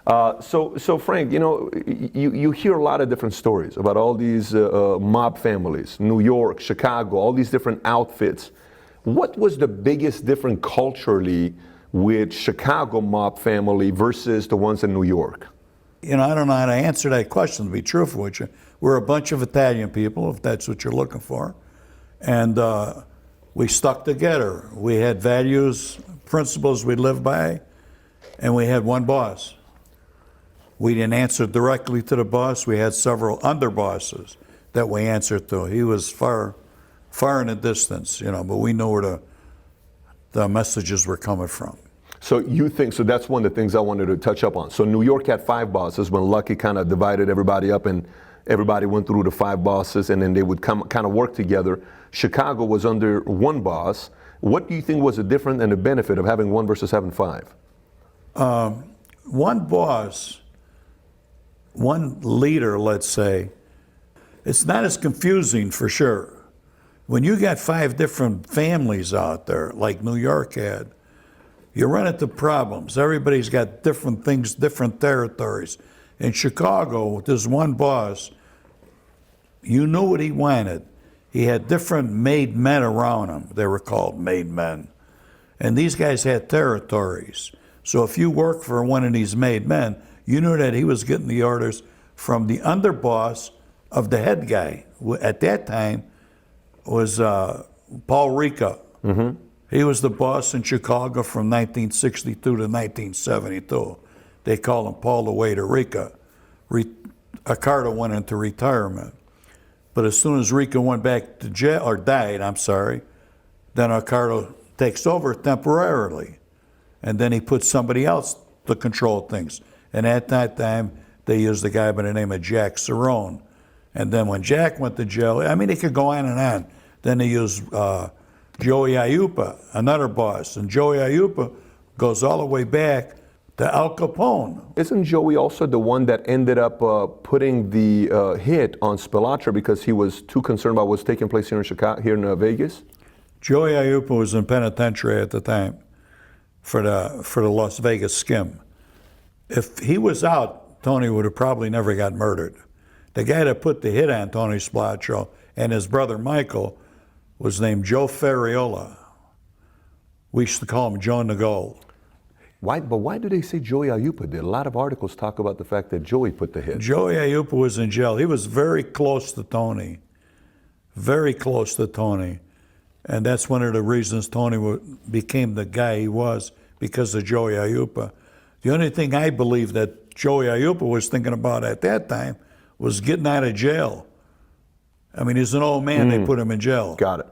So Frank, you hear a lot of different stories about all these mob families, New York, Chicago, all these different outfits. What was the biggest difference culturally with Chicago mob family versus the ones in New York? I don't know how to answer that question, to be truthful with you. We're a bunch of Italian people, if that's what you're looking for. And we stuck together. We had values, principles we lived by, and we had one boss. We didn't answer directly to the boss. We had several underbosses that we answered to. He was far in the distance, but we knew where the messages were coming from. So so that's one of the things I wanted to touch up on. So New York had 5 bosses when Lucky kind of divided everybody up and everybody went through the 5 bosses and then they would kind of work together. Chicago was under one boss. What do you think was the difference and the benefit of having 1 versus having 5? One boss, one leader, let's say, it's not as confusing for sure. When you got 5 different families out there, like New York had, you run into problems. Everybody's got different things, different territories. In Chicago, there's one boss. You knew what he wanted. He had different made men around him. They were called made men. And these guys had territories. So if you worked for one of these made men, you knew that he was getting the orders from the underboss of the head guy. At that time was Paul Ricca. Mm-hmm. He was the boss in Chicago from 1962 to 1972. They call him Paul the Waiter Ricca. Accardo went into retirement. But as soon as Ricca went back to jail, or died, then Accardo takes over temporarily. And then he puts somebody else to control things. And at that time, they used a guy by the name of Jack Cerrone. And then when Jack went to jail, it could go on and on. Then they used Joey Aiuppa, another boss. And Joey Aiuppa goes all the way back to Al Capone. Isn't Joey also the one that ended up putting the hit on Spilotro because he was too concerned about what's taking place here in Chicago, here in Vegas? Joey Aiuppa was in penitentiary at the time for the Las Vegas skim. If he was out, Tony would have probably never got murdered. The guy that put the hit on Tony Spilotro and his brother Michael was named Joe Ferriola. We used to call him Joe Nagol. But why do they say Joey Aiuppa did? A lot of articles talk about the fact that Joey put the hit. Joey Aiuppa was in jail. He was very close to Tony. Very close to Tony. And that's one of the reasons Tony became the guy he was, because of Joey Aiuppa. The only thing I believe that Joey Aiuppa was thinking about at that time was getting out of jail. He's an old man, they put him in jail. Got it.